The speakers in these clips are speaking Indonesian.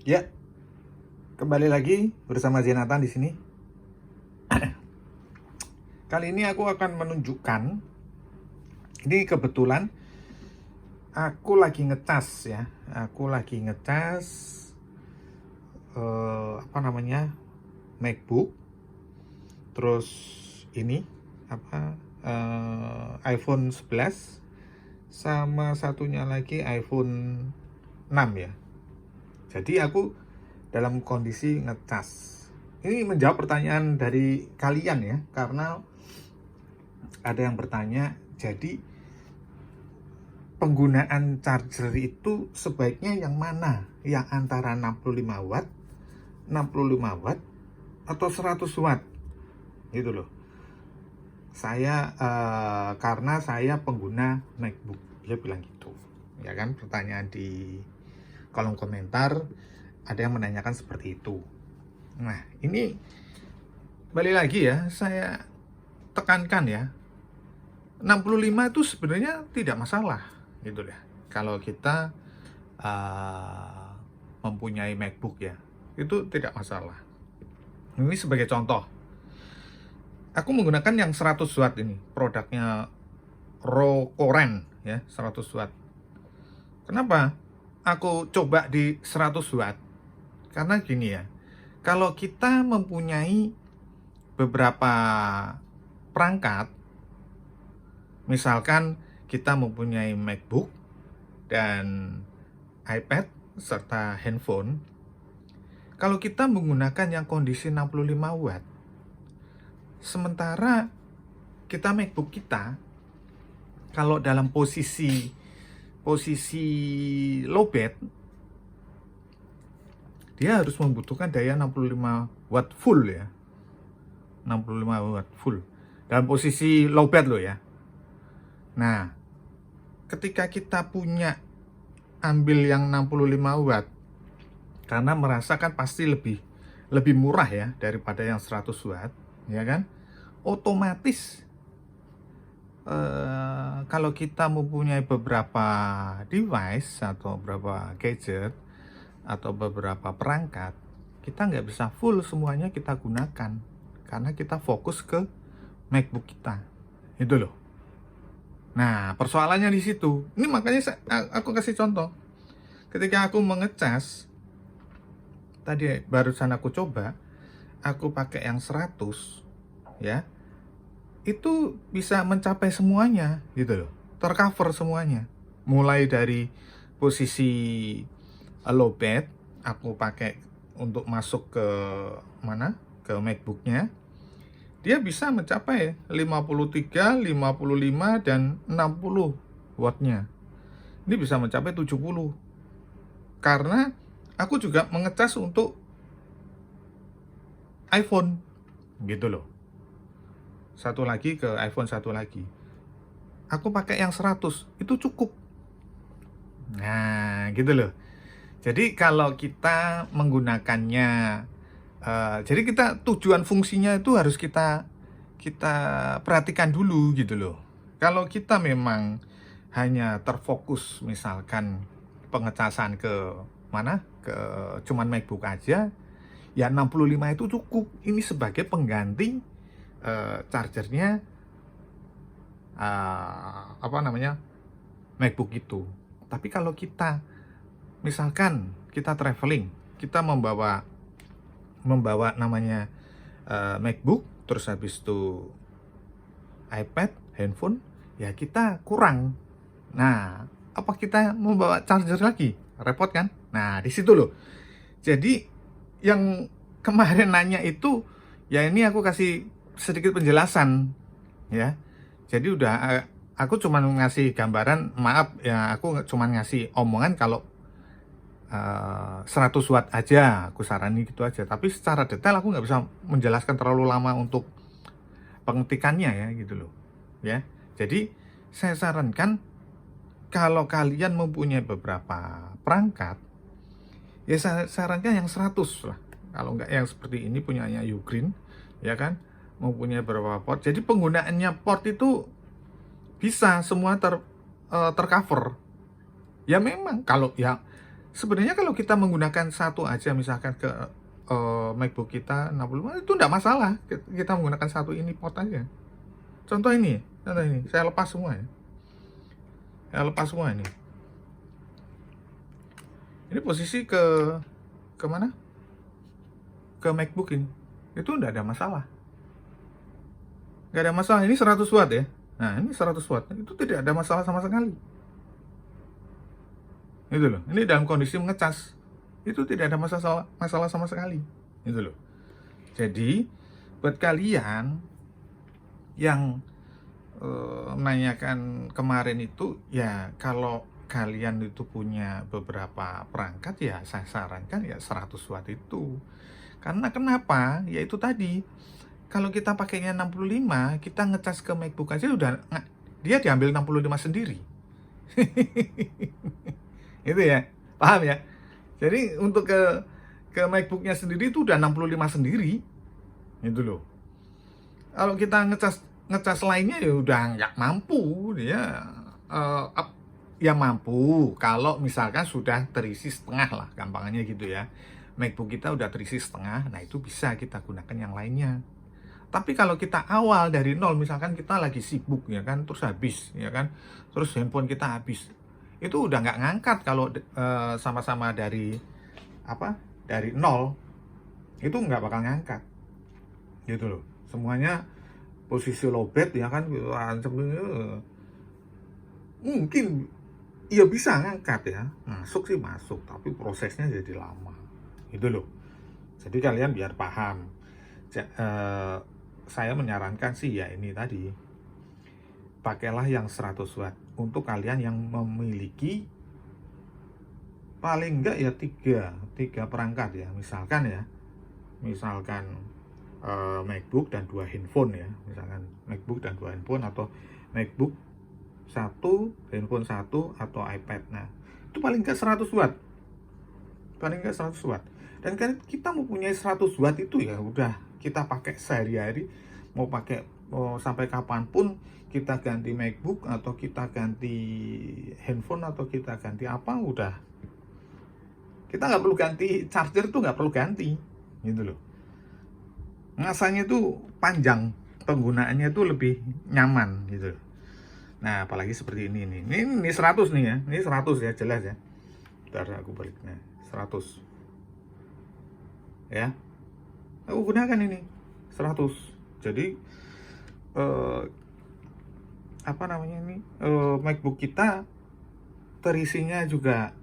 Ya, kembali lagi bersama Jonathan di sini. Kali ini aku akan menunjukkan, ini kebetulan aku lagi ngecas ya. Aku lagi ngecas MacBook. Terus ini iPhone 11 sama satunya lagi iPhone 6 ya. Jadi aku dalam kondisi ngecas. Ini menjawab pertanyaan dari kalian ya, karena ada yang bertanya, jadi penggunaan charger itu sebaiknya yang mana? Yang antara 65 watt, 65 watt, atau 100 watt? Gitu loh. Karena saya pengguna MacBook, dia bilang gitu. Ya kan, pertanyaan di kolom komentar ada yang menanyakan seperti itu. Nah, ini balik lagi ya, saya tekankan ya, 65 itu sebenarnya tidak masalah gitu ya. Kalau kita mempunyai MacBook ya, itu tidak masalah. Ini sebagai contoh, aku menggunakan yang 100 watt ini, produknya Rokoren ya, 100 watt. Kenapa aku coba di 100 watt? Karena gini ya, kalau kita mempunyai beberapa perangkat, misalkan kita mempunyai MacBook dan iPad serta handphone, kalau kita menggunakan yang kondisi 65 watt, sementara kita MacBook kita kalau dalam posisi lowbat, dia harus membutuhkan daya 65 watt full ya. 65 watt full dalam posisi lowbat loh ya. Nah, ketika kita punya ambil yang 65 watt, karena merasakan pasti lebih murah ya daripada yang 100 watt, ya kan? Otomatis kalau kita mempunyai beberapa device atau beberapa gadget atau beberapa perangkat, kita nggak bisa full semuanya kita gunakan karena kita fokus ke MacBook kita, itu loh. Nah, persoalannya di situ. Ini makanya aku kasih contoh. Ketika aku mengecas, tadi barusan aku coba, aku pakai yang 100 ya, itu bisa mencapai semuanya gitu loh, tercover semuanya, mulai dari posisi lowbat aku pakai untuk masuk ke MacBooknya, dia bisa mencapai 53, 55, dan 60 wattnya. Ini bisa mencapai 70 karena aku juga mengecas untuk iPhone gitu loh. Satu lagi ke iPhone, satu lagi aku pakai yang 100, itu cukup. Nah gitu loh. Jadi kalau kita menggunakannya, jadi kita tujuan fungsinya itu harus kita perhatikan dulu gitu loh. Kalau kita memang hanya terfokus misalkan pengecasan ke cuman MacBook aja, ya 65 itu cukup. Ini sebagai pengganti chargernya MacBook itu. Tapi kalau kita misalkan kita traveling, kita membawa namanya MacBook, terus habis itu iPad, handphone, ya kita kurang. Nah, apa kita membawa charger lagi? Repot kan? Nah, di situ loh. Jadi yang kemarin nanya itu, ya ini aku kasih sedikit penjelasan ya. Jadi aku cuma ngasih gambaran, maaf ya, aku cuma ngasih omongan kalau 100 watt aja aku sarani gitu aja, tapi secara detail aku nggak bisa menjelaskan terlalu lama untuk pengetikannya ya gitu loh ya. Jadi saya sarankan kalau kalian mempunyai beberapa perangkat, ya saya sarankan yang 100 lah. Kalau nggak yang seperti ini punyanya Ugreen ya kan, mempunyai beberapa port, jadi penggunaannya port itu bisa semua tercover. Ya memang kalau ya sebenarnya kalau kita menggunakan satu aja, misalkan ke MacBook kita 65 itu enggak masalah. Kita menggunakan satu ini port aja. Contoh ini, saya lepas semua ya. Saya lepas semua ini. Ini posisi ke mana? Ke MacBook ini. Itu enggak ada masalah. Enggak ada masalah. Ini 100 watt ya. Nah, ini 100 watt. Itu tidak ada masalah sama sekali. Itu loh. Ini dalam kondisi mengecas. Itu tidak ada masalah sama sekali. Itu loh. Jadi, buat kalian yang menanyakan kemarin itu, ya kalau kalian itu punya beberapa perangkat, ya saya sarankan ya 100 watt itu. Karena kenapa? Ya itu tadi, kalau kita pakainya 65, kita ngecas ke MacBook aja udah, dia diambil 65 sendiri. Itu ya, paham ya? Jadi untuk ke MacBooknya sendiri itu udah 65 sendiri. Itu loh. Kalau kita ngecas lainnya ya udah nggak mampu, dia ya mampu kalau misalkan sudah terisi setengah lah, gampangannya gitu ya. MacBook kita udah terisi setengah, nah itu bisa kita gunakan yang lainnya. Tapi kalau kita awal dari nol, misalkan kita lagi sibuk ya kan, terus habis ya kan, terus handphone kita habis, itu udah nggak ngangkat. Kalau sama-sama dari nol, itu nggak bakal ngangkat gitu loh. Semuanya posisi lowbat ya kan, mungkin ya bisa ngangkat ya, masuk sih masuk, tapi prosesnya jadi lama gitu loh. Jadi kalian biar paham, saya menyarankan sih ya ini tadi, pakailah yang 100 watt untuk kalian yang memiliki paling enggak ya tiga perangkat ya, misalkan MacBook dan 2 handphone ya, misalkan MacBook dan 2 handphone, atau MacBook 1, handphone 1, atau iPad. Nah, itu paling enggak 100 watt. Paling enggak 100 watt. Dan kan kita mempunyai 100 watt itu ya udah kita pakai sehari-hari, mau sampai kapanpun, kita ganti MacBook atau kita ganti handphone atau kita ganti apa, udah. Kita nggak perlu ganti charger, tuh nggak perlu ganti gitu loh. Ngasanya tuh panjang, penggunaannya tuh lebih nyaman gitu. Nah, apalagi seperti ini nih. Ini 100 nih ya. Ini 100 ya, jelas ya. Bentar aku balik. Nah, 100. Ya. Aku gunakan ini 100. Jadi MacBook kita terisinya juga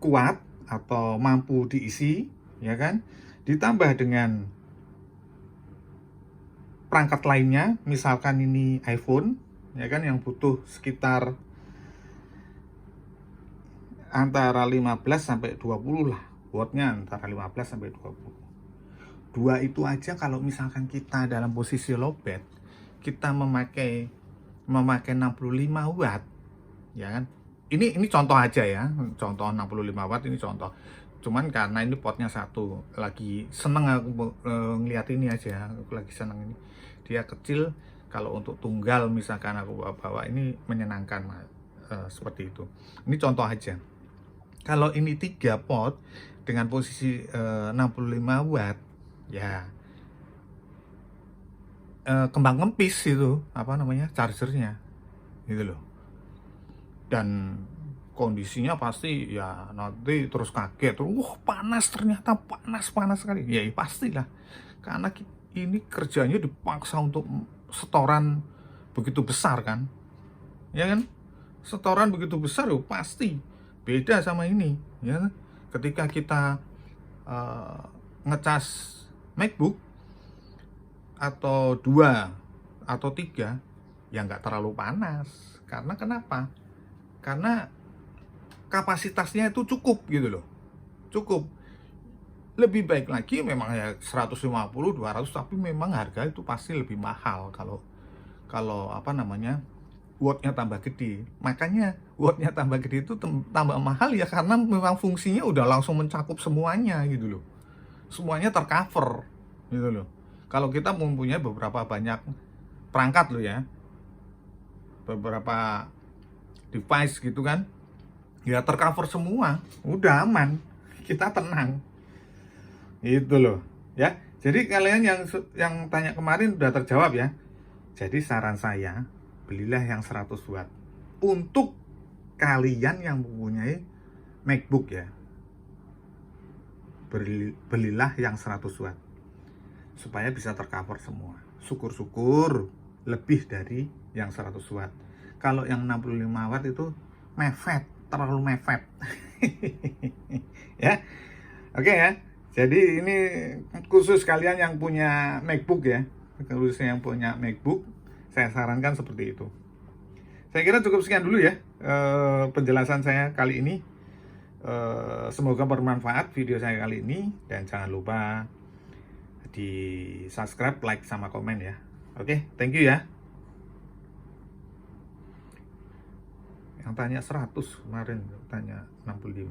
kuat atau mampu diisi, ya kan? Ditambah dengan perangkat lainnya, misalkan ini iPhone, ya kan, yang butuh sekitar antara 15 sampai 20 lah, wattnya antara 15 sampai 20. Dua itu aja kalau misalkan kita dalam posisi lowbat, kita memakai 65 watt, ya kan? Ini contoh aja ya, contoh 65 watt ini contoh. Cuman karena ini potnya satu, lagi seneng aku ngeliat ini aja, aku lagi seneng ini. Dia kecil, kalau untuk tunggal misalkan aku bawa ini menyenangkan, seperti itu. Ini contoh aja. Kalau ini 3 pot dengan posisi 65 watt, ya kembang kempis itu chargernya gitu loh. Dan kondisinya pasti ya nanti terus kaget, wah panas, ternyata panas sekali ya, pastilah, karena ini kerjanya dipaksa untuk setoran begitu besar kan, ya kan, setoran begitu besar, pasti beda sama ini ya. Ketika kita ngecas MacBook atau 2 atau 3 ya nggak terlalu panas. Karena kenapa? Karena kapasitasnya itu cukup gitu loh, cukup. Lebih baik lagi memang ya 150, 200, tapi memang harga itu pasti lebih mahal kalau wattnya tambah gede. Makanya wattnya tambah gede itu tambah mahal ya, karena memang fungsinya udah langsung mencakup semuanya gitu loh, semuanya tercover gitu loh. Kalau kita mempunyai beberapa banyak perangkat loh ya, beberapa device gitu kan, Ya tercover semua, udah aman, kita tenang. Itu loh, ya. Jadi kalian yang tanya kemarin udah terjawab ya. Jadi saran saya, belilah yang 100 watt. Untuk kalian yang mempunyai MacBook ya, belilah yang 100 watt. Supaya bisa tercover semua. Syukur-syukur lebih dari yang 100 watt. Kalau yang 65 watt itu mepet, terlalu mepet. Ya. Oke ya. Jadi ini khusus kalian yang punya MacBook ya. Khususnya yang punya MacBook, saya sarankan seperti itu. Saya kira cukup sekian dulu ya penjelasan saya kali ini. Semoga bermanfaat video saya kali ini, dan jangan lupa di subscribe, like, sama komen ya. Oke, thank you ya. Yang tanya 100 kemarin, tanya 65.